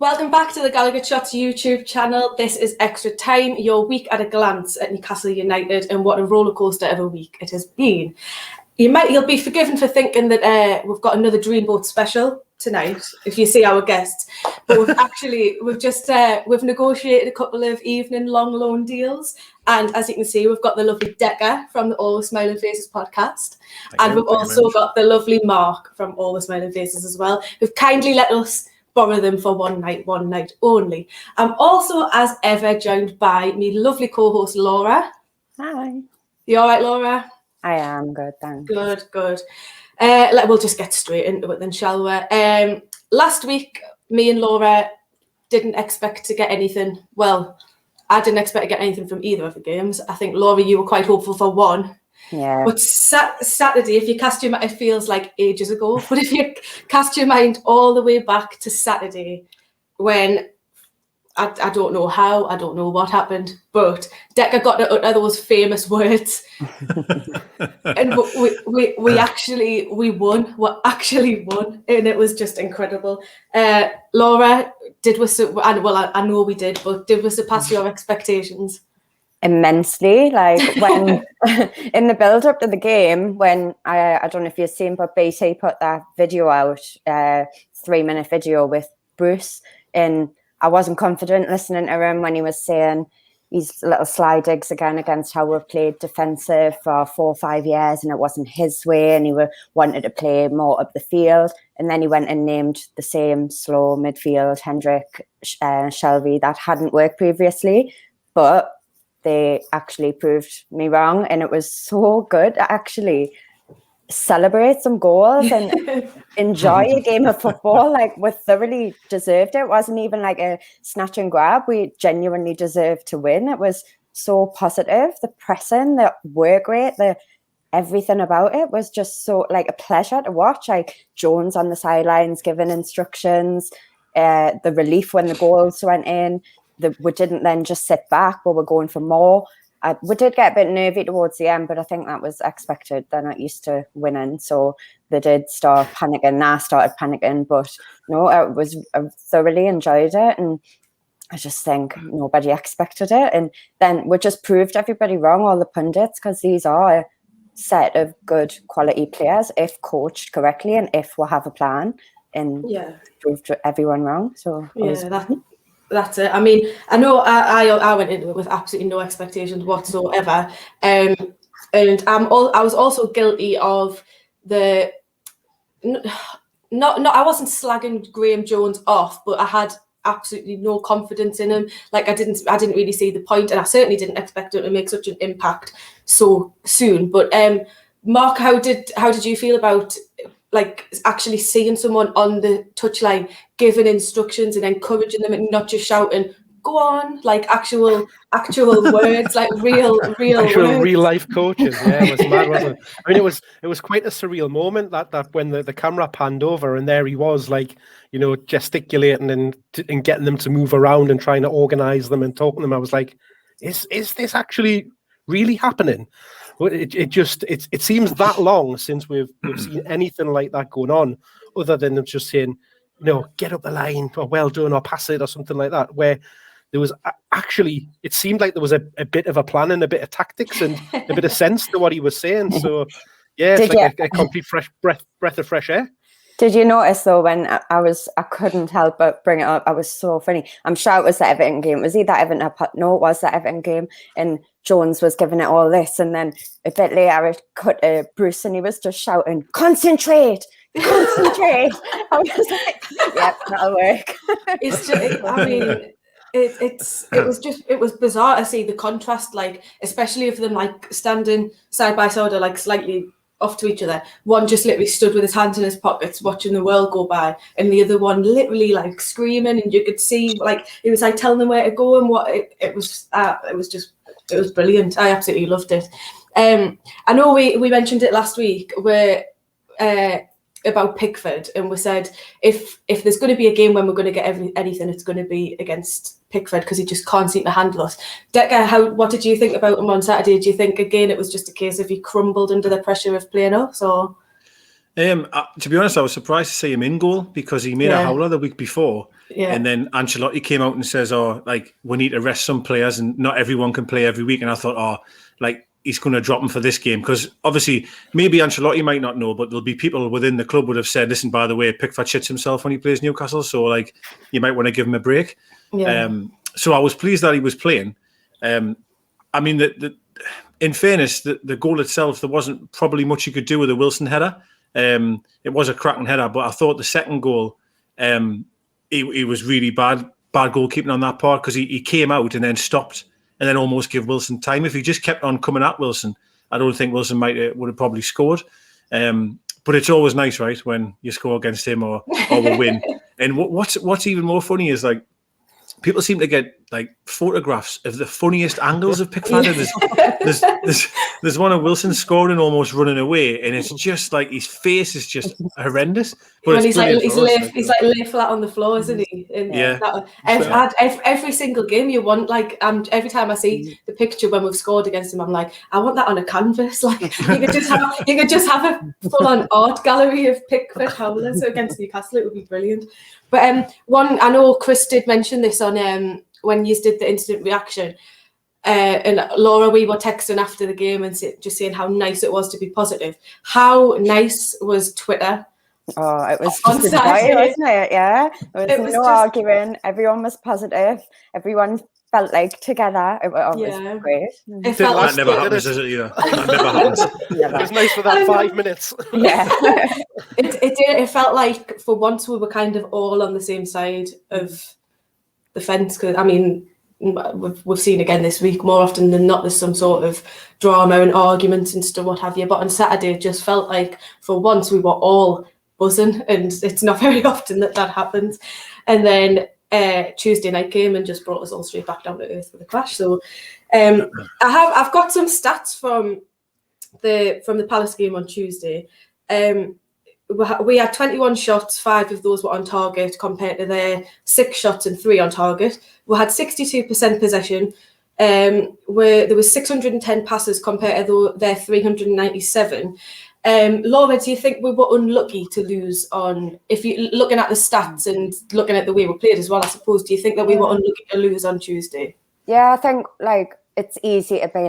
Welcome back to the Gallowgateshots YouTube channel. This is ExtraTyne, your week at a glance at Newcastle United, and what a rollercoaster of a week it has been. You'll be forgiven for thinking that we've got another Dreamboat special tonight, if you see our guests. But we've negotiated a couple of evening long loan deals, and as you can see, we've got the lovely Deka from the All the Smiling Faces podcast, and we've also got the lovely Mark from All the Smiling Faces as well, who've kindly let us borrow them for one night only. I'm also, as ever, joined by my lovely co-host Laura. Hi. You all right, Laura? I am good, thanks. Good. We'll just get straight into it then, shall we? Last week, me and Laura didn't expect to get anything. Well, I didn't expect to get anything from either of the games. I think, Laura, you were quite hopeful for one. Yeah. But Saturday, if you cast your mind, it feels like ages ago, but if you cast your mind all the way back to Saturday, when I don't know how, I don't know what happened, but Deka got to utter those famous words, and we actually won. We actually won, and it was just incredible. Laura, I know we did, but did we surpass your expectations? Immensely. Like when in the build up to the game, when I don't know if you've seen, but BT put that video out, 3-minute video with Bruce, and I wasn't confident listening to him when he was saying these little sly digs again against how we've played defensive for 4 or 5 years, and it wasn't his way, and he wanted to play more up the field. And then he went and named the same slow midfield, Hendrick, Shelby, that hadn't worked previously, but they actually proved me wrong, and it was so good to actually celebrate some goals and enjoy a game of football. Like, we thoroughly deserved it. It wasn't even like a snatch and grab. We genuinely deserved to win. It was so positive. The pressing, the work rate, everything about it was just so like a pleasure to watch. Like Jones on the sidelines giving instructions, the relief when the goals went in. We didn't then just sit back, but we're going for more. We did get a bit nervy towards the end, but I think that was expected. They're not used to winning, so they did start panicking. I started panicking, but no, I thoroughly enjoyed it, and I just think nobody expected it. And then we just proved everybody wrong, all the pundits, because these are a set of good quality players if coached correctly and if we have a plan, and proved everyone wrong. So that's it. I mean, I know I went into it with absolutely no expectations whatsoever, and I was also guilty of I wasn't slagging Graham Jones off, but I had absolutely no confidence in him. Like I didn't really see the point, and I certainly didn't expect him to make such an impact so soon. But Mark, how did you feel about like actually seeing someone on the touchline giving instructions and encouraging them and not just shouting, go on, like actual words, like real actual words. Real life coaches. Yeah, it was mad, wasn't it? I mean, it was quite a surreal moment that when the camera panned over and there he was, like, gesticulating and getting them to move around and trying to organize them and talking to them. I was like, is this actually really happening? It seems that long since we've seen anything like that going on, other than them just saying, get up the line, or well done, or pass it, or something like that, where there was actually, it seemed like there was a bit of a plan and a bit of tactics and a bit of sense to what he was saying. So, yeah, it's like a complete breath of fresh air. Did you notice though when I couldn't help but bring it up? I was so funny. I'm sure it was the Everton game. Was he that Everton? No, it was the Everton game. And Jones was giving it all this, and then a bit later it cut to Bruce, and he was just shouting, "Concentrate, concentrate!" I was like, "Yep, that'll work." It's just, I mean, it was bizarre to see the contrast, like especially of them like standing side by side or like slightly off to each other. One just literally stood with his hands in his pockets watching the world go by, and the other one literally like screaming, and you could see like it was like telling them where to go and what it was brilliant. I absolutely loved it. I know we mentioned it last week where about Pickford, and we said if there's going to be a game when we're going to get anything, it's going to be against Pickford, because he just can't seem to handle us. Deka, what did you think about him on Saturday? Do you think again it was just a case of he crumbled under the pressure of playing us, or? To be honest, I was surprised to see him in goal because he made a howler the week before. Yeah. And then Ancelotti came out and says, we need to rest some players and not everyone can play every week. And I thought, he's going to drop him for this game. Because obviously, maybe Ancelotti might not know, but there'll be people within the club would have said, listen, by the way, Pickford shits himself when he plays Newcastle. So, you might want to give him a break. Yeah. So I was pleased that he was playing. In fairness, the goal itself, there wasn't probably much you could do with a Wilson header. It was a cracking header, but I thought the second goal, he was really bad goalkeeping on that part because he came out and then stopped and then almost give Wilson time. If he just kept on coming at Wilson, I don't think Wilson would have probably scored. But it's always nice, right, when you score against him or will win. And what's even more funny is people seem to get photographs of the funniest angles of Pickford. There's one of Wilson scoring and almost running away, and it's just his face is just horrendous. But when he's lay flat on the floor, isn't he? And every single game you want. Every time I see the picture when we've scored against him, I'm like, I want that on a canvas. You could just have a full-on art gallery of Pickford howlers against Newcastle. It would be brilliant. But I know Chris did mention this on when you did the instant reaction. And Laura, we were texting after the game and just saying how nice it was to be positive. How nice was Twitter? Oh, it was just a joy, wasn't it? Yeah, it was no arguing. Everyone was positive. Everyone felt together. It was great. That never happens, does it? Either. That never happens. It was nice for that 5 minutes. Yeah, it felt like for once we were kind of all on the same side of the fence. Because we've seen again this week more often than not there's some sort of drama and arguments and stuff, what have you. But on Saturday, it just felt like for once we were all buzzing, and it's not very often that happens. And then Tuesday night came and just brought us all straight back down to earth with a crash. So I've got some stats from the Palace game on Tuesday. We had 21 shots, 5 of those were on target compared to their 6 shots and 3 on target. We had 62% possession. There was 610 passes compared to their 397. Laura, do you think we were unlucky to lose on, if you're looking at the stats and looking at the way we played as well, I suppose, do you think that we were unlucky to lose on Tuesday? Yeah, I think it's easy to be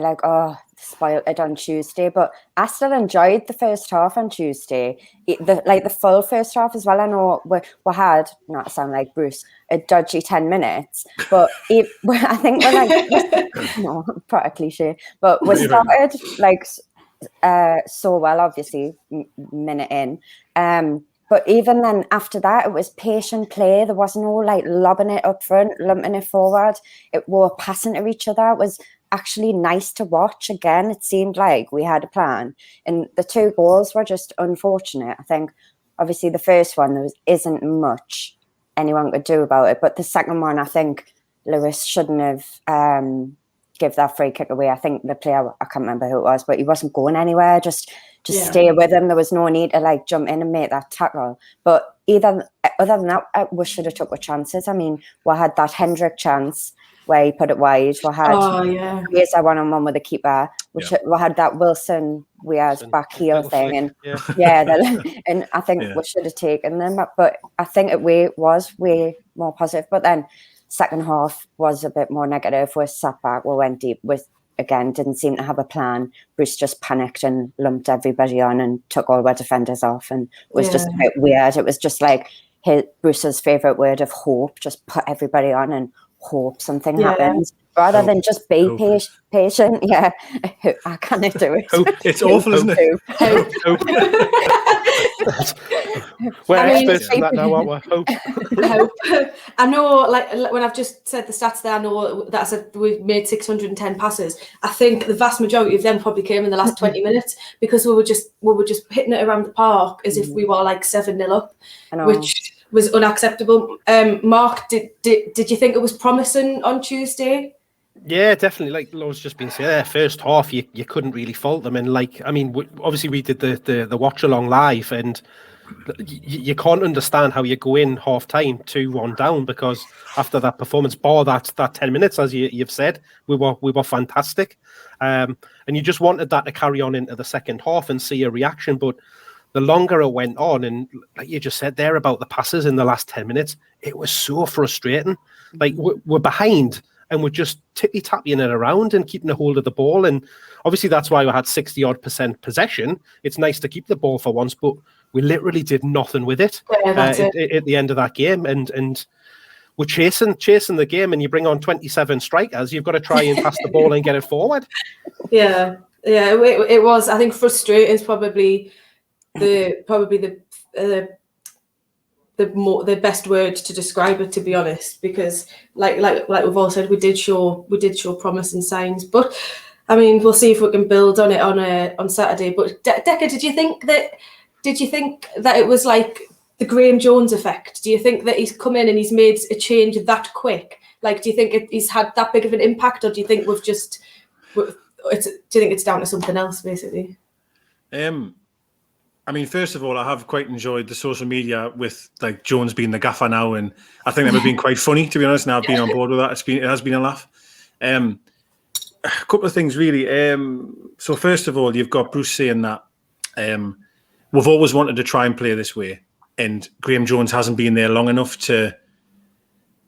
spoiled it on Tuesday, but I still enjoyed the first half on Tuesday. The full first half as well. I know we had, not to sound like Bruce, a dodgy 10 minutes, but I think we're quite a cliche, but we started so well, obviously, minute in. But even then, after that, it was patient play. There wasn't no lobbing it up front, lumping it forward. We were passing to each other. It was actually nice to watch. Again, it seemed like we had a plan. And the 2 goals were just unfortunate. I think, obviously, the first one, there isn't much anyone could do about it. But the second one, I think Lewis shouldn't have give that free kick away. I think the player, I can't remember who it was, but he wasn't going anywhere. Just stay with him. There was no need to jump in and make that tackle. But other than that, we should have took our chances. We had that Hendrick chance where he put it wide. We had a one-on-one with the keeper. We had that Wilson weird back heel thing, and and I think we should have taken them. But I think it was way more positive. But then second half was a bit more negative. We sat back, we went deep. Again, didn't seem to have a plan. Bruce just panicked and lumped everybody on and took all our defenders off, and it was just a bit weird. It was just Bruce's favourite word of hope. Just put everybody on and hope something happens, rather than just be patient. Yeah, I can't do it. It's awful, isn't it? We're experts in that now, aren't we? Hope. I know, when I've just said the stats there, I know that I said we made 610 passes. I think the vast majority of them probably came in the last 20 minutes because we were just hitting it around the park as if we were 7-0 up, which was unacceptable. Mark, did you think it was promising on Tuesday? Yeah, definitely. Like Laura's just been saying, first half you couldn't really fault them, and obviously we did the watch along live, and you can't understand how you go in half time 2-1 down, because after that performance, bar that 10 minutes, as you've said, we were fantastic, and you just wanted that to carry on into the second half and see a reaction. But the longer it went on, and like you just said there about the passes in the last 10 minutes, it was so frustrating. Like we're behind and we're just tippy-tapping it around and keeping a hold of the ball. And obviously that's why we had 60-odd% possession. It's nice to keep the ball for once, but we literally did nothing with it, at the end of that game. And we're chasing the game, and you bring on 27 strikers. You've got to try and pass the ball and get it forward. Yeah, it was. I think frustrating is probably the best word to describe it, to be honest, because like we've all said, we did show promise and signs, but I mean, we'll see if we can build on it on Saturday. But Deka, did you think that it was like the Graham Jones effect? Do you think that he's come in and he's made a change that quick? Like, do you think he's had that big of an impact, or do you think do you think it's down to something else, basically? I mean, first of all, I have quite enjoyed the social media with like Jones being the gaffer now, and I think that would have been quite funny, to be honest. Now I've been on board with that. It has been a laugh. A couple of things really. So first of all, you've got Bruce saying that we've always wanted to try and play this way, and Graham Jones hasn't been there long enough to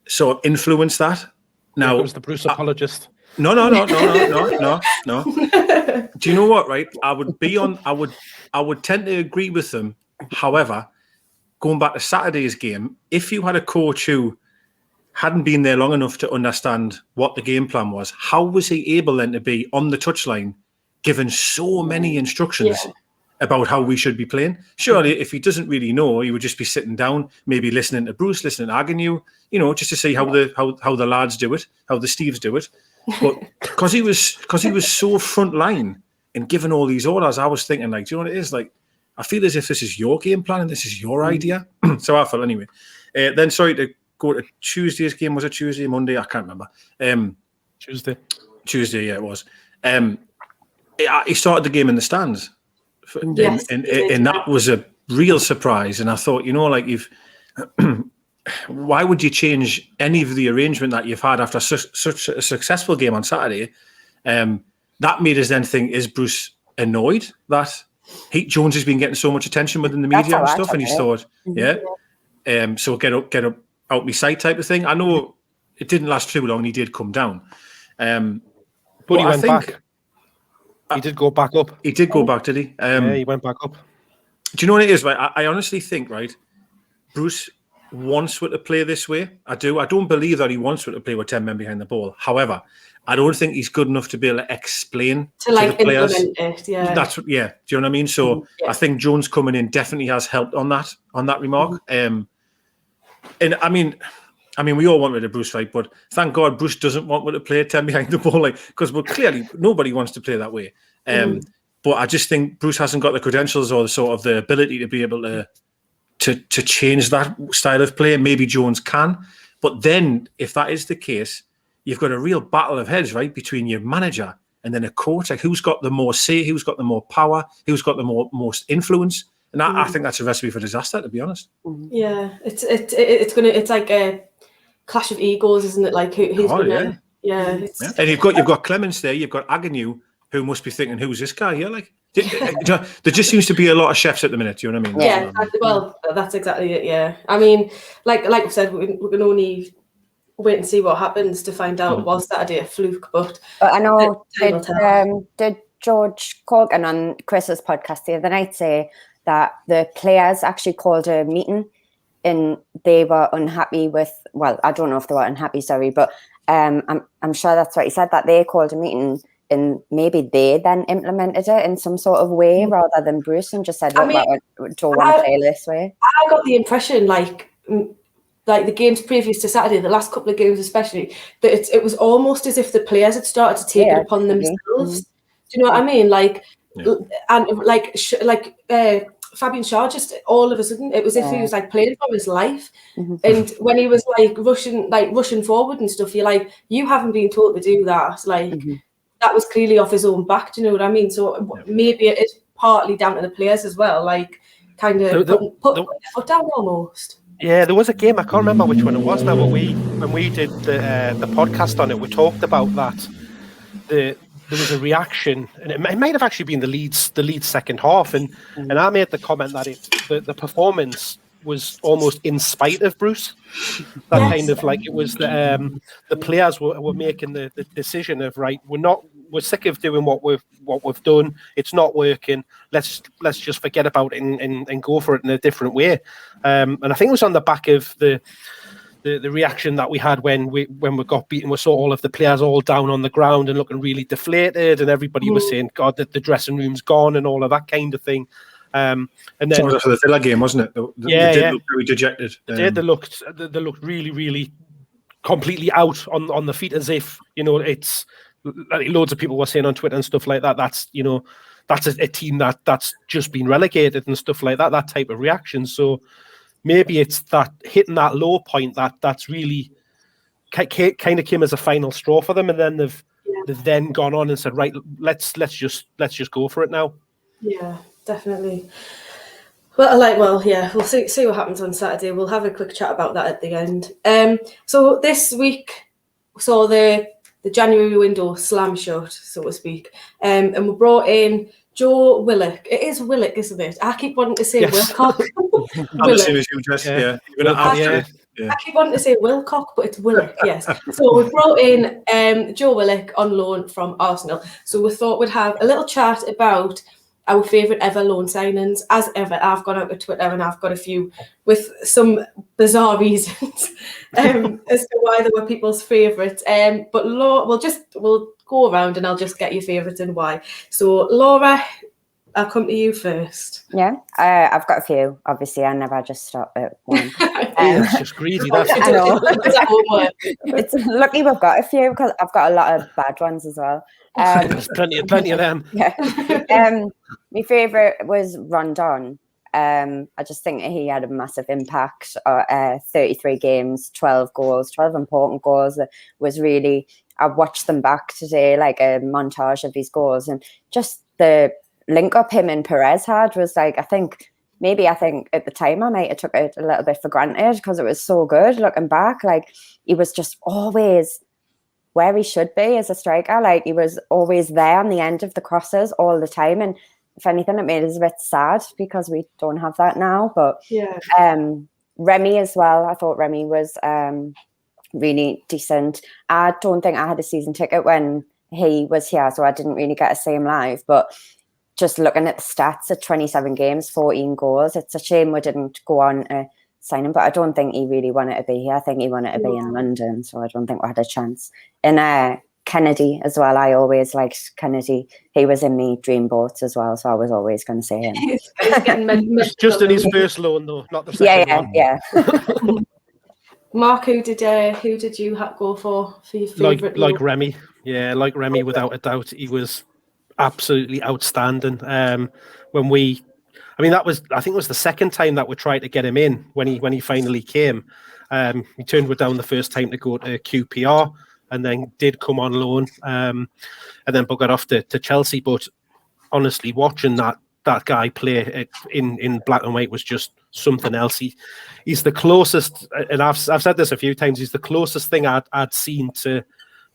sort of influence that. Now, it was the Bruce apologist. No. Do you know what? Right, I would tend to agree with them. However, going back to Saturday's game, if you had a coach who hadn't been there long enough to understand what the game plan was, how was he able then to be on the touchline, given so many instructions about how we should be playing? Surely, if he doesn't really know, he would just be sitting down, maybe listening to Bruce, listening to Agnew, just to see how the lads do it, how the Steves do it. But because he was so front line and given all these orders, I was thinking, like, do you know what it is? Like, I feel as if this is your game plan and this is your idea. So I felt anyway. Then, sorry, to go to Tuesday's game. Was it Tuesday, Monday? I can't remember. Tuesday, yeah, it was. He started the game in the stands. And that was a real surprise. And I thought, like, why would you change any of the arrangement that you've had after such a successful game on Saturday? That made us then think, is Bruce annoyed that Jones has been getting so much attention within the media and stuff? And he's thought, so get up out my sight type of thing. I know it didn't last too long. He did come down. But he went back. He did go back up. He did go back, did he? He went back up. Do you know what it is? Right? I honestly think, right, Bruce wants to play this way. I do. I don't believe that he wants to play with 10 men behind the ball. However, I don't think he's good enough to be able to explain to the players. Implement it. Yeah, that's do you know what I mean? So I think Jones coming in definitely has helped on that remark. And I mean, we all wanted a Bruce fight, but thank God Bruce doesn't want to play 10 behind the ball, like, because clearly nobody wants to play that way. But I just think Bruce hasn't got the credentials or the sort of the ability to be able to change that style of play. Maybe Jones can, but then if that is the case, you've got a real battle of heads, right, between your manager and then a coach. Like, who's got the more say, who's got the more power, who's got the most influence, and I think that's a recipe for disaster, to be honest. Yeah, it's like a clash of egos, isn't it? Like who's gonna? Yeah. And you've got Clements there, you've got Agnew, who must be thinking, who's this guy here? Like, there just seems to be a lot of chefs at the minute. Do you know what I mean? Yeah, well, that's exactly it. Yeah, I mean, like I said, we can only wait and see what happens to find out. Was Saturday a fluke? But I know did George Corgan on Chris's podcast the other night say that the players actually called a meeting and they were unhappy with. Well, I don't know if they were unhappy. Sorry, but I'm sure that's what he said, that they called a meeting. And maybe they then implemented it in some sort of way rather than Bruce and just said, look, I don't want to play this way. I got the impression, like the games previous to Saturday, the last couple of games especially, that it was almost as if the players had started to take it upon themselves. Do you know what I mean? Like, and like Fabian Shaw, just all of a sudden, it was as if he was like playing from his life. And when he was like rushing forward and stuff, you're like, you haven't been told to do that. Like, that was clearly off his own back. Do you know what I mean? So maybe it is partly down to the players as well, like kind of put their foot down almost. Yeah, there was a game, I can't remember which one it was now, but when we did the podcast on it, we talked about that. The was a reaction, and it might have actually been the Leeds second half, and I made the comment that the performance was almost in spite of Bruce. That kind of like it was the players were making the decision of, right, we're sick of doing what we've done. It's not working. Let's just forget about it and go for it in a different way. And I think it was on the back of the reaction that we had when we got beaten. We saw all of the players all down on the ground and looking really deflated, and everybody was saying, "God, the dressing room's gone," and all of that kind of thing. And then for the Villa game, wasn't it? They did look very dejected. They looked really, really completely out on the feet, as if, you know, it's like loads of people were saying on Twitter and stuff like that. That's, you know, that's a team that's just been relegated and stuff like that. That type of reaction. So maybe it's that hitting that low point that's really kind of came as a final straw for them, and then they've then gone on and said, right, let's just go for it now. Yeah, definitely. We'll see what happens on Saturday. We'll have a quick chat about that at the end. So this week saw the January window slam shut, so to speak, and we brought in Joe Willock. It is Willock, isn't it? I keep wanting to say Wilcock. I'm the same as you, Jess. Yeah. I keep wanting to say Wilcock, but it's Willock, yes. So we brought in Joe Willock on loan from Arsenal. So we thought we'd have a little chat about our favourite ever loan signings. As ever, I've gone out to Twitter and I've got a few with some bizarre reasons as to why they were people's favourites. But we'll go around and I'll just get your favourites and why. So Laura, I'll come to you first. Yeah, I've got a few. Obviously, I never just stop at one. It's just greedy. That's I know. It's lucky we've got a few, because I've got a lot of bad ones as well. There's plenty of them. Yeah. My favourite was Rondon. I just think he had a massive impact. 33 games, 12 goals, 12 important goals. Was really, I watched them back today, like a montage of his goals, and just the link up him and Perez had was like, I think at the time I might have took it a little bit for granted, because it was so good looking back. Like, he was just always where he should be as a striker. Like, he was always there on the end of the crosses all the time, and if anything, it made us a bit sad because we don't have that now. But Remy as well, I thought Remy was really decent. I don't think I had a season ticket when he was here, so I didn't really get to see him live, but just looking at the stats at 27 games, 14 goals, it's a shame we didn't go on to sign him, but I don't think he really wanted to be here. I think he wanted to be in London, so I don't think we had a chance. And Kennedy as well, I always liked Kennedy. He was in me dream boats as well, so I was always going to say him. Just in his first loan, though, not the second one. Yeah. Mark, who did you go for your favourite? Like Remy, like Remy, without a doubt, he was absolutely outstanding. I think it was the second time that we tried to get him in when he finally came. He turned it down the first time to go to QPR, and then did come on loan, and then buggered off to Chelsea. But honestly, watching that guy play in black and white was just something else. He's the closest, and I've said this a few times, he's the closest thing I'd seen to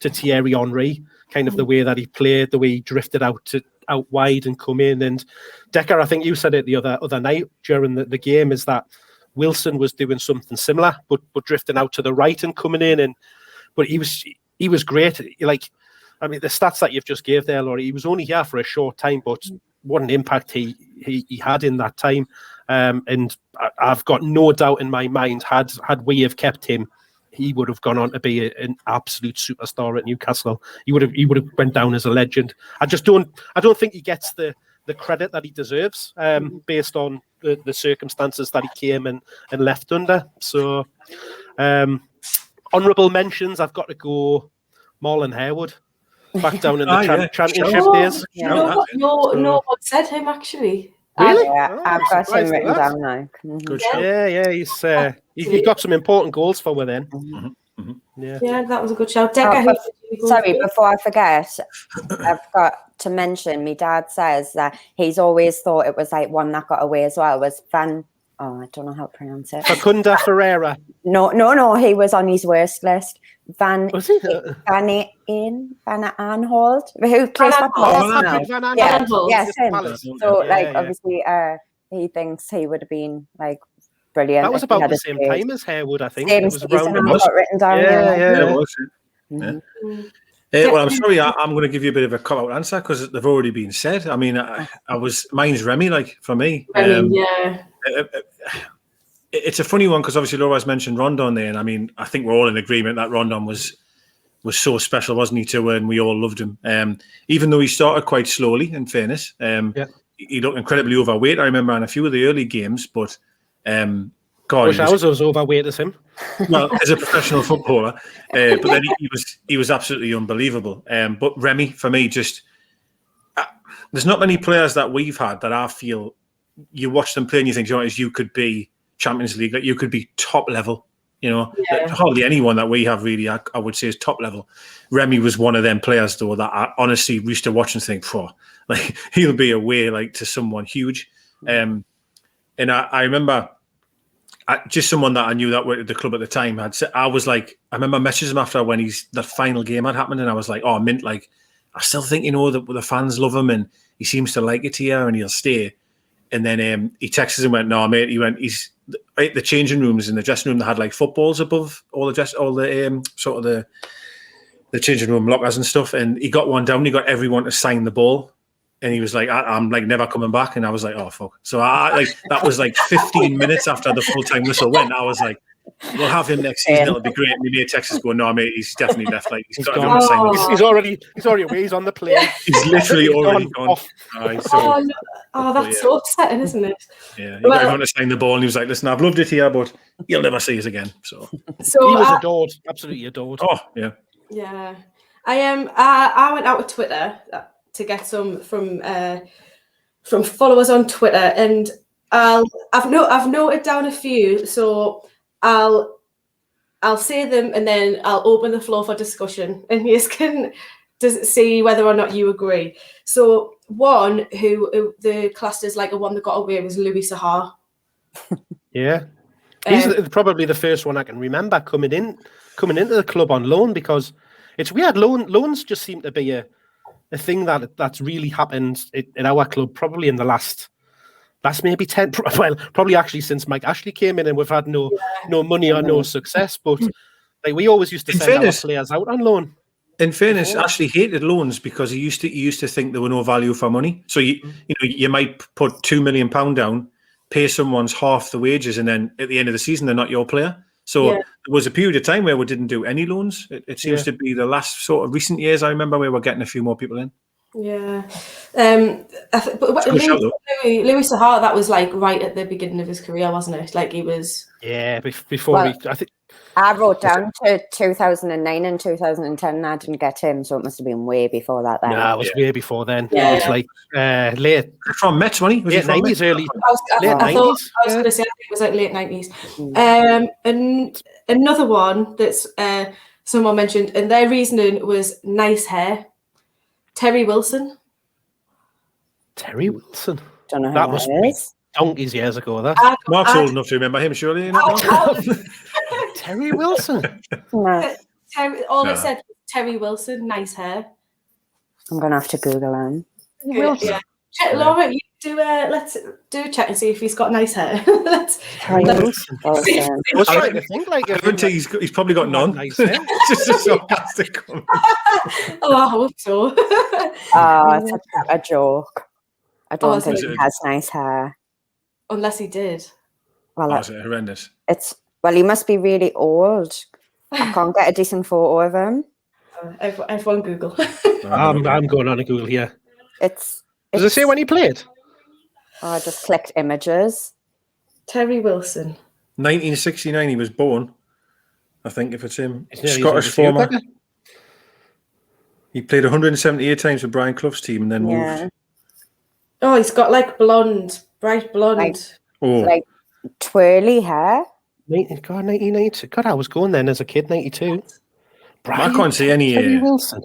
Thierry Henry, kind of the way that he played, the way he drifted out wide and come in. And Deka, I think you said it the other night during the game, is that Wilson was doing something similar, but drifting out to the right and coming in. But he was great. Like, I mean, the stats that you've just gave there, Laurie, he was only here for a short time, but what an impact he had in that time. And I've got no doubt in my mind, had we have kept him, he would have gone on to be an absolute superstar at Newcastle. He would have went down as a legend. I don't think he gets the credit that he deserves, based on the circumstances that he came and left under. So, honourable mentions, I've got to go Marlon Harewood, back down in the championship days. No one said him, actually. Really? I've got him written down now. Good show. Yeah, he got some important goals for within. Mm-hmm. Yeah, that was a good shout. Deka, before I forget, I've got to mention, my dad says that he's always thought it was like one that got away as well, was Van Oh, I don't know how to pronounce it. Facunda Ferreira. No. He was on his worst list. Was he? Van Aanholt, who plays for Palace now. Van Aanholt. Yes, him. Palace. So, obviously, he thinks he would have been like brilliant. That was if he about had the a same space. time as Harewood, I think. Same It was season, around. I've got written down. Yeah. Well, I'm sorry, I'm going to give you a bit of a cop-out answer because they've already been said. I mean, mine's Remy, like, for me. It's a funny one because obviously Laura's mentioned Rondon there, and I mean, I think we're all in agreement that Rondon was so special, wasn't he, to and we all loved him. Even though he started quite slowly, in fairness. He looked incredibly overweight, I remember, in a few of the early games, but God, I wish I was as overweight as him. Well, as a professional footballer, but then he was absolutely unbelievable. But Remy, for me, just there's not many players that we've had that I feel you watch them play and you think, you could be Champions League, like you could be top level. Hardly anyone that we have really, I would say, is top level. Remy was one of them players, though, that I honestly used to watch and think, like he'll be away like to someone huge. And I remember. Just someone that I knew that worked at the club at the time I remember messaging him after when that final game had happened, and I was like, oh, Mint, like, I still think, the fans love him and he seems to like it here and he'll stay. And then he texted and went, no, mate, he's at the changing rooms in the dressing room that had like footballs above all the changing room lockers and stuff. And he got one down, he got everyone to sign the ball. And he was like, I'm like never coming back. And I was like, oh, fuck. So that was like 15 minutes after the full-time whistle went. I was like, we'll have him next season. It'll be great. And me Texas going, no, mate, he's definitely left. Like, he's got everyone to sign the ball. He's already away. He's on the plane. He's literally already gone. That's so upsetting, isn't it? Yeah, he got everyone to sign the ball. And he was like, listen, I've loved it here, but you'll never see us again. So he was adored. Absolutely adored. Oh, yeah. Yeah. I went out with Twitter to get some from followers on Twitter, and I've noted down a few, so I'll say them and then I'll open the floor for discussion, and you can see whether or not you agree. So one who the classed as like a one that got away was Louis Sahar. Yeah, he's probably the first one I can remember coming into the club on loan, because it's weird. Loans just seem to be a thing that's really happened in our club probably in the last maybe 10, well, probably actually since Mike Ashley came in, and we've had no money or no success. But like we always used to send our players out on loan. In fairness, Ashley hated loans because he used to think there were no value for money. So you might put £2 million down, pay someone's half the wages, and then at the end of the season they're not your player. So there was a period of time where we didn't do any loans. It seems to be the last sort of recent years. I remember we were getting a few more people in. Yeah. But Louis Sahar, that was like right at the beginning of his career, wasn't it? Like he was. Yeah, before I think. I wrote down to 2009 and 2010, and I didn't get him, so it must have been way before that. Then. No, it was way before then. Yeah. It was like late. From Mets, wasn't he? Was late 90s, early. Late 90s. I was going to say, I think it was like late 90s. And another one that's someone mentioned, and their reasoning was nice hair. Terry Wilson. Terry Wilson. Don't know that who was is. Donkeys years ago. That Mark's old enough to remember him, surely. Terry Wilson. No. It said was Terry Wilson, nice hair. I'm gonna have to Google him. Yeah. Laura, you let's do a check and see if he's got nice hair. Terry Wilson. I was trying to think, like, I guarantee he's probably got none. Nice hair. Just a sarcastic comment. Oh, I hope so. It's a joke. I don't think he has nice hair. Unless he did. Well, is it horrendous? He must be really old. I can't get a decent photo of him. Everyone Google. I'm going on a Google here. Does it say when he played? I just clicked images. Terry Wilson. 1969 he was born. I think if it's him. Scottish former. He played 178 times for Brian Clough's team and then moved. Oh, he's got like bright blonde. Like twirly hair. God, 1990. God, I was going then as a kid, 92. I can't see any. Terry Wilson.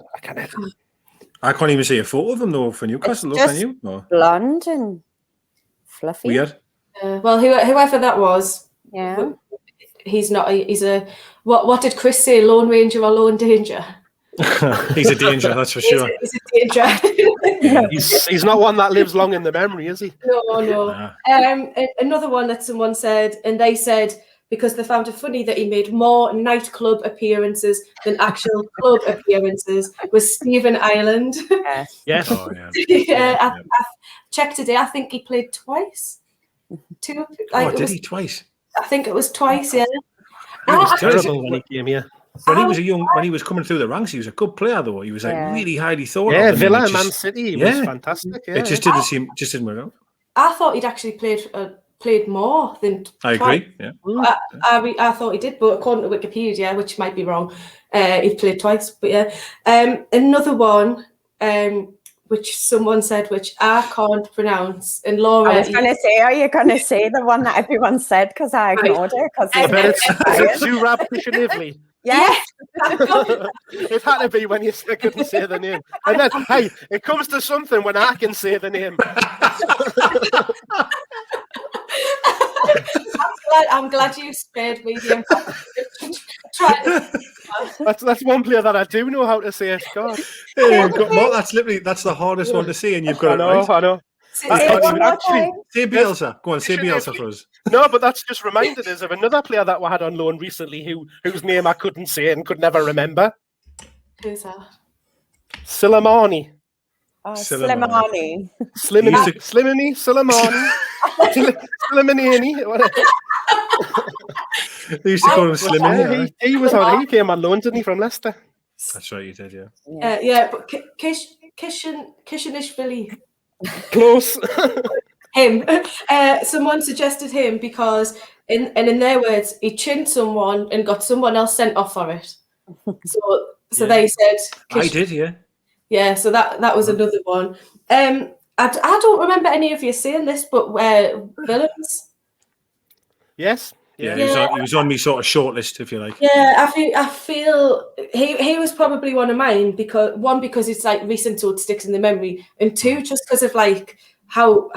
I can't even see a photo of him though for Newcastle. Can you? No. Blonde and fluffy. Weird. Well, whoever that was, Yeah. he's not. He's a what did Chris say? Lone Ranger or Lone Danger? He's a danger, that's for sure. He's a danger. He's not one that lives long in the memory, is he? No. Another one that someone said, and they said because they found it funny that he made more nightclub appearances than actual club appearances, was Stephen Ireland. Yes. Oh, yeah. I checked today. I think he played twice. Two. Did he twice? I think it was twice. Yeah. He was terrible when he came here. When he was coming through the ranks, he was a good player though. He was like really highly thought of. Yeah, Villa, Man City, he was fantastic. Yeah, it just didn't work out. I thought he'd actually played more than. I agree. Yeah. I thought he did, but according to Wikipedia, which might be wrong, he played twice. But yeah, another one, which someone said, which I can't pronounce, and Laura. I was going to say, are you going to say the one that everyone said? Because I ignored it. I bet it's Zurab Kishinivli. Yes. It had to be when you couldn't say the name. And then, hey, it comes to something when I can say the name. I'm glad you spared me. That's one player that I do know how to say it. God. That's the hardest one to say, and you've got it right. I know. Say Bielsa. Go on, say Bielsa for us. No, but that's just reminded us of another player that we had on loan recently whose name I couldn't say and could never remember. Who's that? Silimani. Slimani. Slimani. Slimani. They used to call him Slimani. He came on loan, didn't he, from Leicester? That's right, you did, yeah. But Kishinishvili. Close. Him. Someone suggested him because, in their words, he chinned someone and got someone else sent off for it. So they said. I did, yeah. Yeah, so that was another one. I don't remember any of you saying this, but Willems. Yes. Yeah, he was on me sort of shortlist, if you like. Yeah, I feel he was probably one of mine because it's like recent, so it sticks in the memory, and two, just because of like how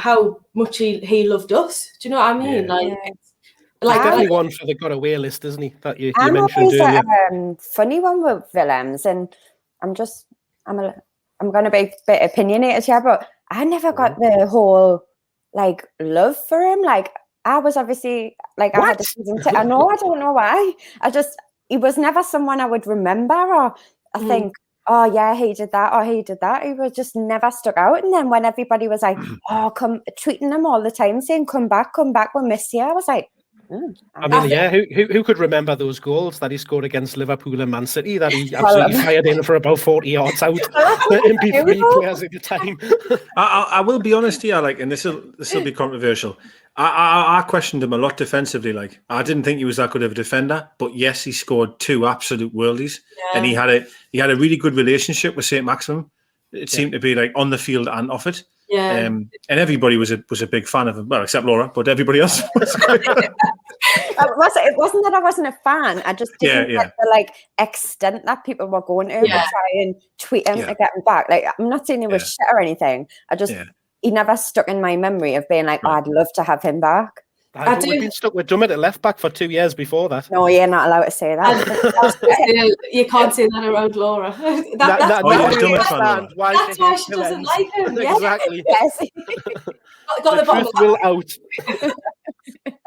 much he loved us. Do you know what I mean? Like definitely one for the got away list, isn't he? That you mentioned earlier. Funny one with Willems, and I'm going to be a bit opinionated here, but I never got the whole like love for him. Like I was obviously like I had a season I don't know why. He was never someone I would remember or I think, oh yeah, he did that or he did that. He was just never stuck out. And then when everybody was like, oh, come tweeting him all the time saying, come back, we miss you. I was like, I mean, who could remember those goals that he scored against Liverpool and Man City that he absolutely fired in for about 40 yards out in MP3 players at the time? I will be honest here, like, and this will be controversial. I questioned him a lot defensively. Like, I didn't think he was that good of a defender, but yes, he scored two absolute worldies, and he had a really good relationship with St. Maximum. It seemed to be like on the field and off it. Yeah, and everybody was a big fan of him. Well, except Laura, but everybody else was. It wasn't that I wasn't a fan. I just didn't get the extent that people were going to try and tweet him to get him back. Like, I'm not saying he was shit or anything. He never stuck in my memory of being like, I'd love to have him back. We've been stuck with Dummett at left back for 2 years before that. No, you're not allowed to say that. You can't say that around Laura. That's why she doesn't like him. Exactly. Yes. Got the truth will out.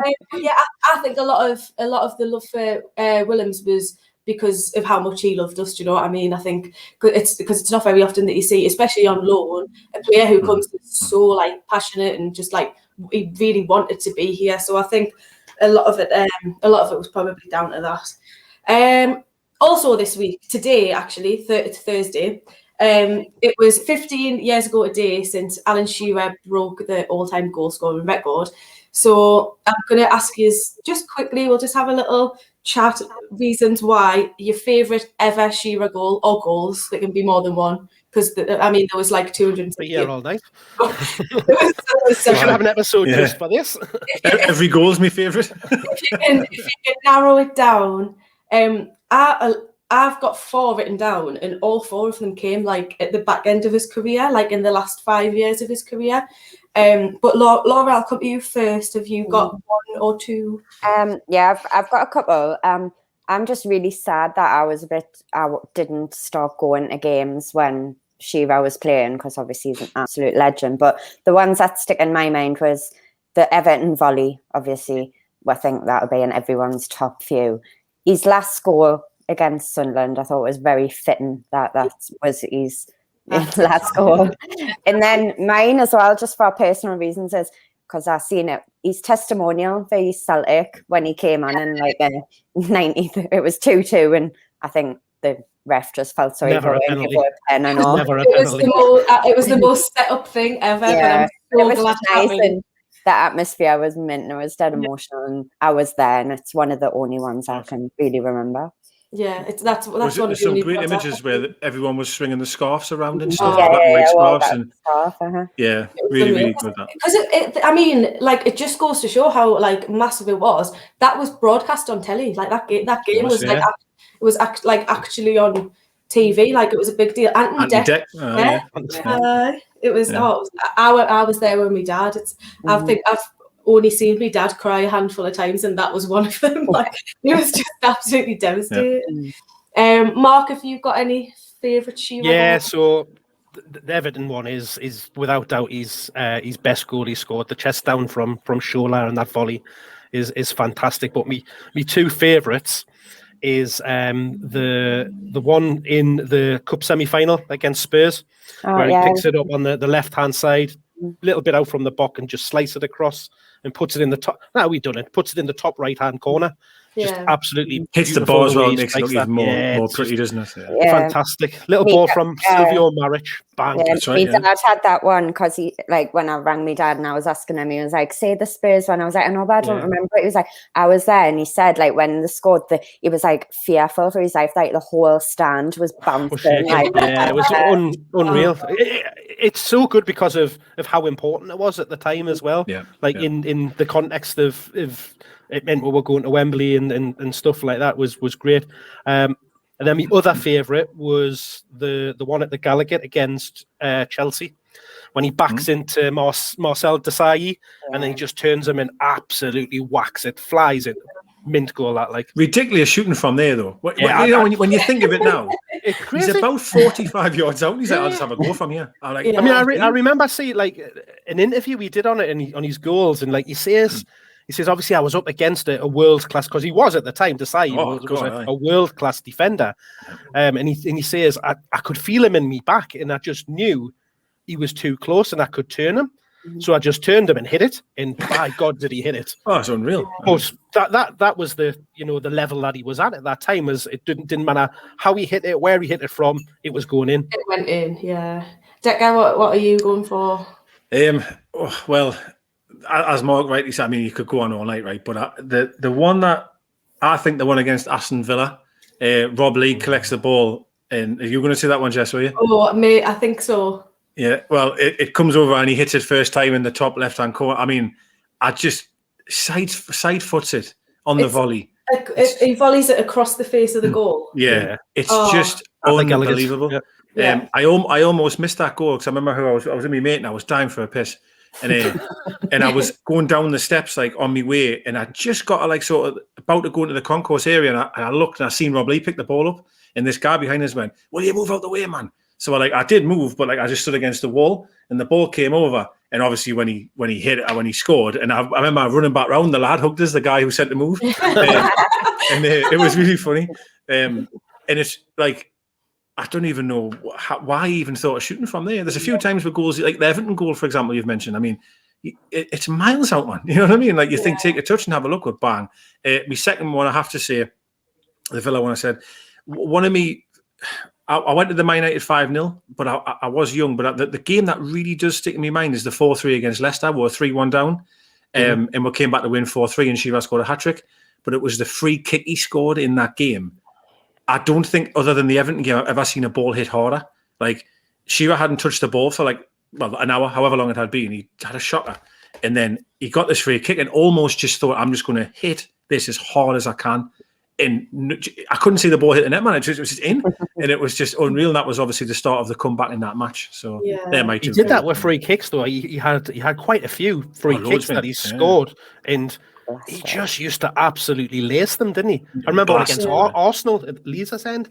I think a lot of the love for Willems was because of how much he loved us. Do you know what I mean? I think it's not very often that you see, especially on loan, a player who comes so passionate and just he really wanted to be here. So I think a lot of it was probably down to that. Also this week, today actually, Thursday, it was 15 years ago today since Alan Shearer broke the all-time goal scoring record. So I'm going to ask you just quickly, we'll just have a little chat, reasons why your favourite ever Shearer goal or goals. There can be more than one. Because, there was 200. But yeah, all night. We should have an episode just for this. Every goal is my favourite. If you can narrow it down, I've got 4 written down, and all 4 of them came at the back end of his career, in the last 5 years of his career. But Laura, I'll come to you first. Have you got one or two? Yeah, I've got a couple. I'm just really sad that I didn't start going to games when Shira was playing, because obviously he's an absolute legend. But the ones that stick in my mind was the Everton volley. Obviously, I think that'll be in everyone's top few. His last goal against Sunderland, I thought was very fitting. That was his last goal. And then mine as well, just for personal reasons, is because I've seen it. His testimonial for his Celtic when he came on in like 90, it was 2-2, and I think the ref just felt sorry for him. It was the most set up thing ever. Yeah, but I'm it so was glad nice, and the atmosphere was mint, and it was dead emotional, and I was there, and it's one of the only ones I can really remember. Yeah, that's one of the some great images where everyone was swinging the scarves around and stuff, really good. Because it just goes to show how like massive it was. That was broadcast on telly. Like that game was like it was actually on TV. Like it was a big deal. Anthony Dek. It was. I was there with my dad. I think I've only seen my dad cry a handful of times, and that was one of them. Like he was just absolutely devastated. Mark, have you got any favourite Shira? Yeah, so the Everton one is without doubt his best goal he scored. The chest down from Shola and that volley is fantastic. But me two favourites is the one in the cup semi-final against Spurs, where he picks it up on the left hand side, a little bit out from the box, and just slice it across and puts it in the top. Now we've done it. Puts it in the top right hand corner. Just absolutely hits the ball as well. Makes it look even more pretty, doesn't it? Fantastic little ball from Silvio Maric. Bang. That's right. My dad had that one because he, like, when I rang my dad and I was asking him, he was like, "Say the Spurs one." I was like, "I know, but I don't remember it." He was like, "I was there," and he said, like, when they scored, he was like fearful for his life. Like the whole stand was bouncing. It was unreal. It's so good because of how important it was at the time as well. In the context of it meant we were going to Wembley and stuff like that was great. And then my other favourite was the one at the Gallowgate against Chelsea, when he backs into Marcel Desailly and then he just turns him and absolutely whacks it, flies it. Mint goal, that like ridiculous shooting from there though. When you think of it now, he's about 45 yards out. He's like, "I'll just have a go from here." I remember seeing like an interview he did on it on his goals, and like he says, obviously I was up against a world class, because he was at the time. Desailly was a world class defender, and he says I could feel him in me back, and I just knew he was too close, and I could turn him. So I just turned him and hit it, and by God, did he hit it! Oh, it's unreal. But that was the the level that he was at that time. Was it didn't matter how he hit it, where he hit it from, it was going in. It went in, yeah. Deka, what are you going for? Well, as Mark rightly said, I mean, you could go on all night, right? But the one that I think the one against Aston Villa, Rob Lee collects the ball, and are you going to see that one, Jess? Are you? Oh, mate, I think so. Yeah, well, it comes over and he hits it first time in the top left-hand corner. I mean, I just side foots it on the volley. He volleys it across the face of the goal. Yeah, it's just unbelievable. Yeah. I almost missed that goal because I remember I was with my mate and I was dying for a piss. And and I was going down the steps like on my way, and I just got sort of about to go into the concourse area, and I looked and I seen Rob Lee pick the ball up, and this guy behind us went, "Will you move out the way, man?" So I did move, but I just stood against the wall, and the ball came over. And obviously, when he hit it, when he scored, and I remember running back round, the lad hugged us, the guy who said to move, and it was really funny. And it's like I don't even know why I even thought of shooting from there. There's a few times with goals, like the Everton goal, for example, you've mentioned. I mean, it's miles out, man. You know what I mean? Like you think, take a touch and have a look, with bang. My second one, I have to say, the Villa one. I said one of me. I went to the Man United 5-0, but I was young. But the game that really does stick in my mind is the 4-3 against Leicester. We were 3-1 down, and we came back to win 4-3, and Shearer scored a hat-trick. But it was the free kick he scored in that game. I don't think, other than the Everton game, I've ever seen a ball hit harder. Like, Shearer hadn't touched the ball for an hour, however long it had been. He had a shocker. And then he got this free kick and almost just thought, I'm just going to hit this as hard as I can. and I couldn't see the ball hit the net, man. It was just in, and it was just unreal. And that was obviously the start of the comeback in that match. So he did that with free kicks, though. He had quite a few free kicks that he scored, and he just used to absolutely lace them, didn't he? I remember one against Arsenal at Leeds end.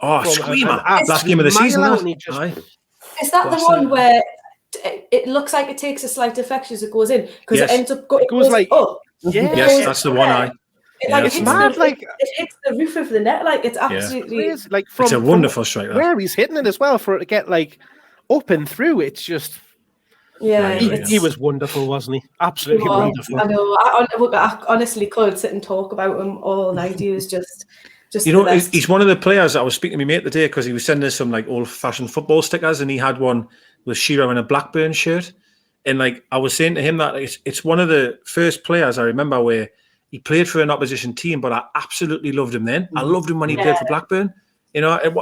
Oh, screamer! Last game of the season. Is that the one where it looks like it takes a slight deflection as it goes in because it ends up it goes like up? Yes, that's the one. It's mad, it hits the roof of the net, like it's absolutely like it's a wonderful strike. Where he's hitting it as well for it to get like up and through. It's just he was wonderful, wasn't he? Absolutely wonderful. I know. I honestly could sit and talk about him all night. He was just he's one of the players. I was speaking to my mate today because he was sending us some like old-fashioned football stickers, and he had one with Shearer in a Blackburn shirt. And like I was saying to him that it's one of the first players I remember where he played for an opposition team, but I absolutely loved him then. I loved him when he played for Blackburn. You know, it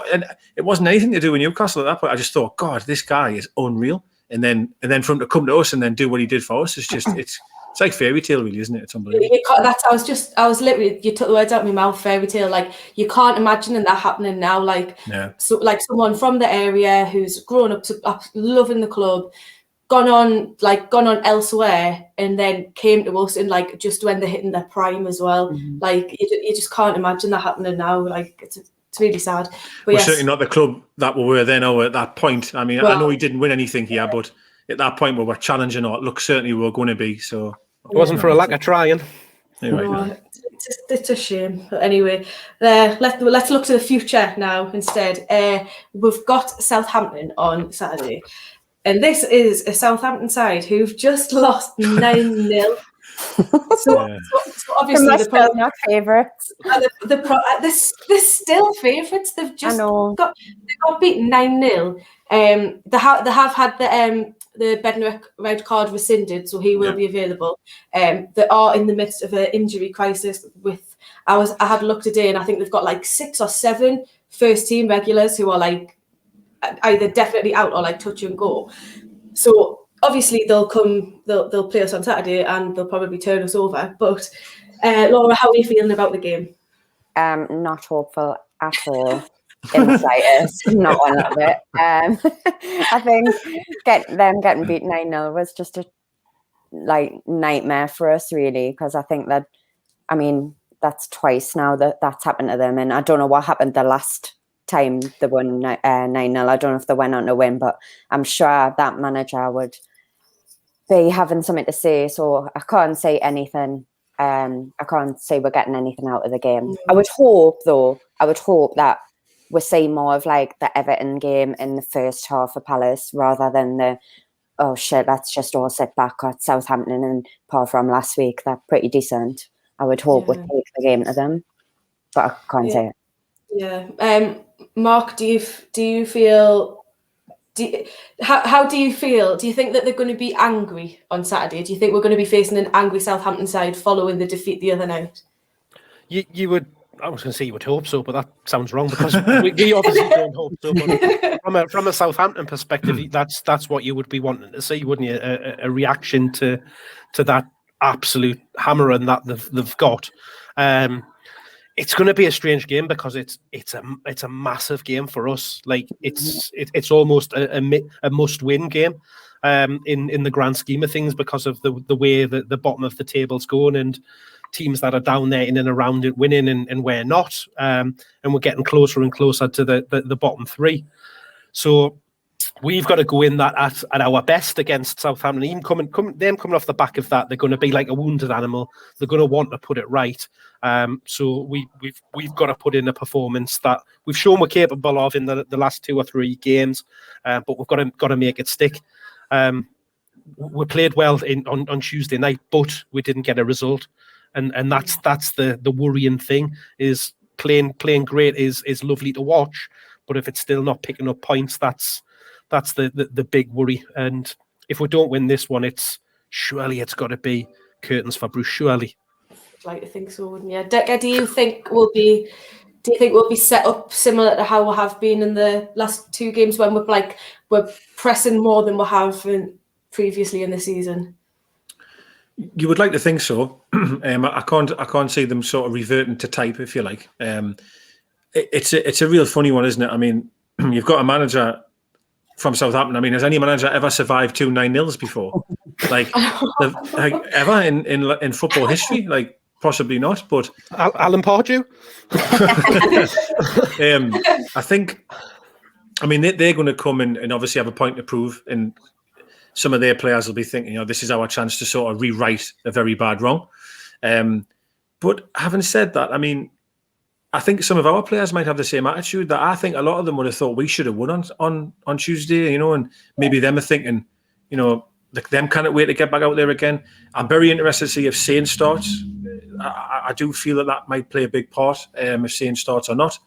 wasn't anything to do with Newcastle at that point. I just thought, God, this guy is unreal. And then for him to come to us and then do what he did for us, it's just it's like fairy tale, really, isn't it? It's unbelievable. I was literally, you took the words out of my mouth, fairy tale. Like you can't imagine that happening now. Like so, like someone from the area who's grown up loving the club, gone on elsewhere, and then came to us and like just when they're hitting their prime as well. Like you just can't imagine that happening now. Like it's really sad. But we're certainly not the club that we were then or at that point. I mean, I know he didn't win anything here, but at that point we were challenging, or look, certainly we were going to be. So it wasn't for a lack of trying. Anyway, it's a shame. But anyway, let's look to the future now instead. We've got Southampton on Saturday. And this is a Southampton side who've just lost 9-0. So obviously they're still not favourites. They're still favourites. They've just got beaten 9-0. They have had the Bednarek red card rescinded, so he will be available. They are in the midst of an injury crisis. I had a look today, and I think they've got like 6 or 7 first team regulars who are like either definitely out or like touch and go. So obviously they'll play us on Saturday and they'll probably turn us over. But Laura, how are you feeling about the game? Not hopeful at all. In the slightest, not one little bit. I think getting beaten 9-0 was just a nightmare for us, really, because I think that's twice now that's happened to them, and I don't know what happened the last time they won 9-0. I don't know if they went on to win, but I'm sure that manager would be having something to say. So I can't say anything. I can't say we're getting anything out of the game. I would hope that we're seeing more of like the Everton game in the first half of Palace rather than the let's just all sit back at Southampton, and apart from last week, they're pretty decent. I would hope we'd take the game to them, but I can't say it. Yeah. Mark, how do you feel? Do you think that they're going to be angry on Saturday? Do you think we're going to be facing an angry Southampton side following the defeat the other night? You would. I was going to say you would hope so, but that sounds wrong because we obviously don't hope so. But from a Southampton perspective, that's what you would be wanting to see, wouldn't you? A reaction to that absolute hammering that they've got. It's going to be a strange game because it's a massive game for us. Like it's almost a must-win game in the grand scheme of things because of the way that the bottom of the table's going and teams that are down there in and around it winning and we're not. And we're getting closer and closer to the bottom 3. So we've got to go in that at our best against Southampton. Even coming off the back of that, they're going to be like a wounded animal. They're going to want to put it right. So we've got to put in a performance that we've shown we're capable of in the last 2 or 3 games, but we've got to make it stick. We played well on Tuesday night, but we didn't get a result, and that's the worrying thing. Is playing great is lovely to watch, but if it's still not picking up points, that's the big worry. And if we don't win this one, it's got to be curtains for Bruce. Surely. I'd like to think so, wouldn't you? Deka, do you think we'll be set up similar to how we have been in the last 2 games when we're pressing more than we have previously in the season? You would like to think so. I can't see them sort of reverting to type, if you like. It's a real funny one, isn't it? I mean, you've got a manager from Southampton. I mean, has any manager ever survived 2 9-0s before? like ever in football history? Like, possibly not. But Alan Pardew. I think. I mean, they're going to come and obviously have a point to prove, and some of their players will be thinking, this is our chance to sort of rewrite a very bad wrong. But having said that, I mean, I think some of our players might have the same attitude. That I think a lot of them would have thought we should have won on Tuesday, and maybe them are thinking, them can't wait to get back out there again. I'm very interested to see if Sane starts. I do feel that might play a big part if Sane starts or not.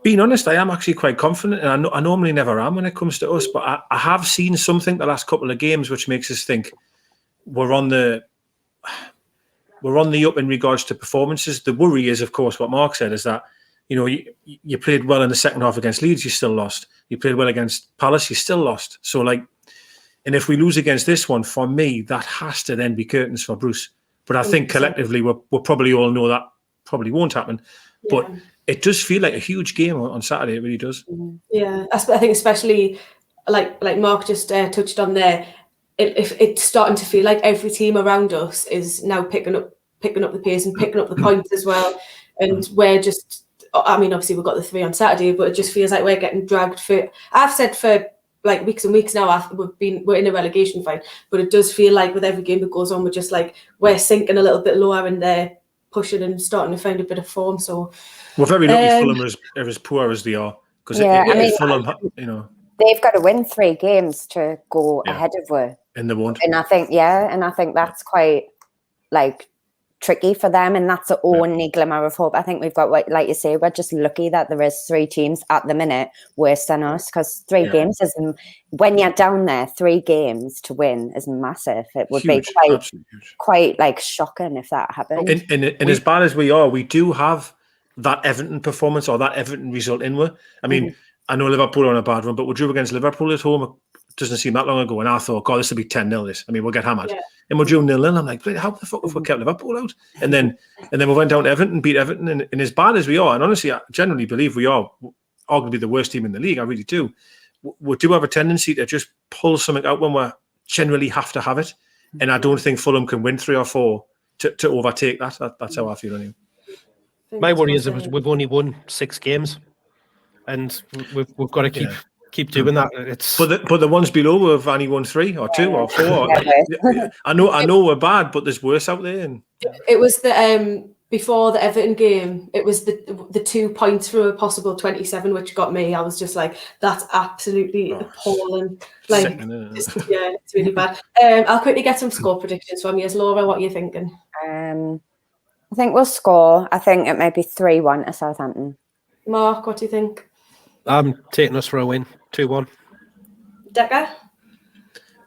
Being honest, I am actually quite confident, and I normally never am when it comes to us, but I have seen something the last couple of games which makes us think we're on the up in regards to performances. The worry is, of course, what Mark said, is that you played well in the second half against Leeds, you still lost. You played well against Palace, you still lost. So, and if we lose against this one, for me, that has to then be curtains for Bruce. But I think collectively, we'll probably all know that probably won't happen. Yeah. But it does feel like a huge game on Saturday. It really does. Yeah, I think especially like Mark just touched on there. It's starting to feel like every team around us is now picking up the pace and picking up the points as well. And we're just, I mean, obviously we've got the 3 on Saturday, but it just feels like we're getting dragged for. I've said for like weeks and weeks now, we're in a relegation fight, but it does feel like with every game that goes on, we're sinking a little bit lower and they're pushing and starting to find a bit of form. So we're very lucky Fulham are as poor as they are, because Fulham, they've got to win 3 games to go ahead of us. And they won't. And I think that's quite tricky for them, and that's the only glimmer of hope. I think we've got, like you say, we're just lucky that there is 3 teams at the minute worse than us, because 3 games is, when you're down there, 3 games to win is massive. It would be quite shocking if that happened. And as bad as we are, we do have that Everton performance or that Everton result in with. I mean, I know Liverpool are on a bad run, but we drew against Liverpool at home. It doesn't seem that long ago, and I thought, God, this will be 10-0. This, I mean, we'll get hammered. Yeah. And we drew 0-0. I'm like, how the fuck have we kept Liverpool out? And then we went down to Everton, beat Everton, and as bad as we are, and honestly, I generally believe we are arguably the worst team in the league. I really do. We do have a tendency to just pull something out when we generally have to have it, and I don't think Fulham can win 3 or 4 to overtake that. That's how I feel anyway. My worry is we've only won 6 games, and we've got to keep doing that. But the ones below have only won 3 or 2 or 4. I know we're bad, but there's worse out there. And it was the before the Everton game. It was the 2 points from a possible 27, which got me. I was just like, that's absolutely appalling. It's really bad. I'll quickly get some score predictions from you. Laura, what are you thinking? I think we'll score. I think it might be 3-1 to Southampton. Mark, what do you think? I'm taking us for a win, 2-1. Deka?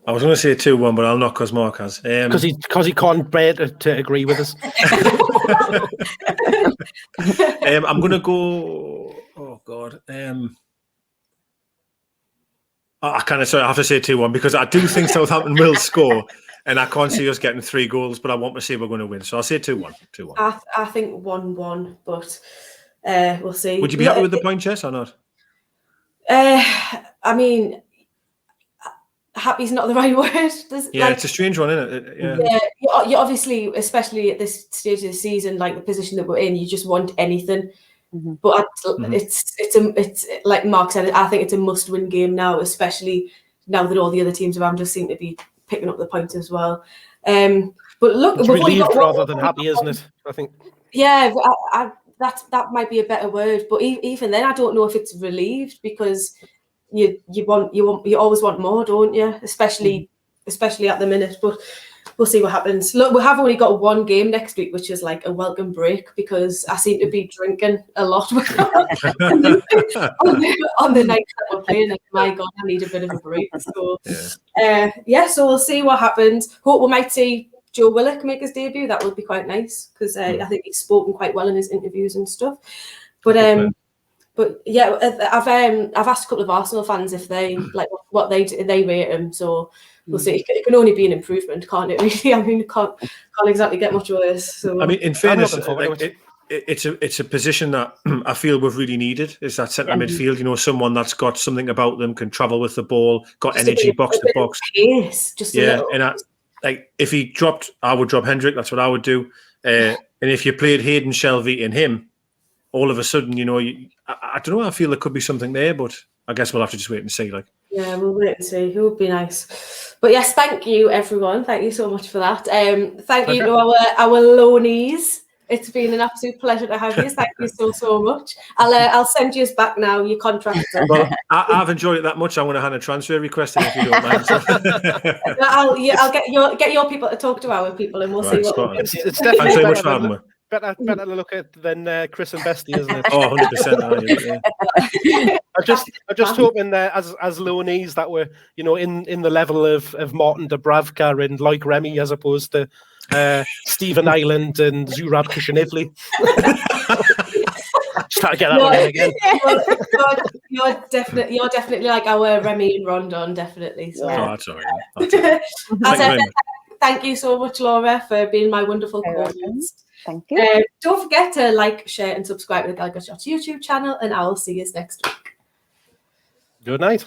I was going to say 2-1, but I'll not, because Mark has. Because he can't bear to agree with us. I'm going to go. Oh God. I have to say 2-1, because I do think Southampton will score. And I can't see us getting 3 goals, but I want to say we're going to win. So I'll say 2-1. I think 1-1, but we'll see. Would you be happy with the point, Jess, or not? I mean, happy's not the right word. It's a strange one, isn't it? Yeah. You obviously, especially at this stage of the season, like the position that we're in, you just want anything. Mm-hmm. But it's like Mark said, I think it's a must-win game now, especially now that all the other teams around us seem to be picking up the points as well. But look, it's relieved rather than happy, isn't it? I think. Yeah, that might be a better word. But even then, I don't know if it's relieved, because you always want more, don't you? Especially at the minute. But we'll see what happens. Look, we have only got 1 game next week, which is like a welcome break, because I seem to be drinking a lot on the night that we're playing. Like, my God, I need a bit of a break. So, so we'll see what happens. Hope we might see Joe Willock make his debut. That would be quite nice, because I think he's spoken quite well in his interviews and stuff. But But yeah, I've asked a couple of Arsenal fans if they like what they rate him. So we'll see. It can only be an improvement, can't it? Really, I mean, it can't exactly get much worse. So I mean, in fairness, it's a position that I feel we've really needed. Is that centre midfield? You know, someone that's got something about them, can travel with the ball, got just energy, box to box. Yes, just and like if he dropped, I would drop Hendrick. That's what I would do. And if you played Hayden, Shelvey, and him, all of a sudden, you know, I don't know. I feel there could be something there, but I guess we'll have to just wait and see. Like, yeah, we'll wait and see. Who would be nice? But yes, thank you, everyone. Thank you so much for that. Thank you to our loanies. It's been an absolute pleasure to have you. Thank you so much. I'll send you back now. Your contract. Well, I've enjoyed it that much. I'm going to hand a transfer request in if you don't mind. I'll get your people to talk to our people, and we'll see what we can do. It's definitely Thanks very much for having me. Better to look at than Chris and Bestie, isn't it? Oh, 100%. I'm just hoping that as loanees that we're, you know, in the level of Martin Dubravka and Loic Remy as opposed to Stephen Ireland and Zurab Kishinevli. Just trying to get that one in again. You're definitely like our Remy and Rondon, definitely. So. Oh, that's all right. Thank you so much, Laura, for being my wonderful co-host. Thank you. Don't forget to like, share, and subscribe to the Gallowgateshots YouTube channel, and I will see you next week. Good night.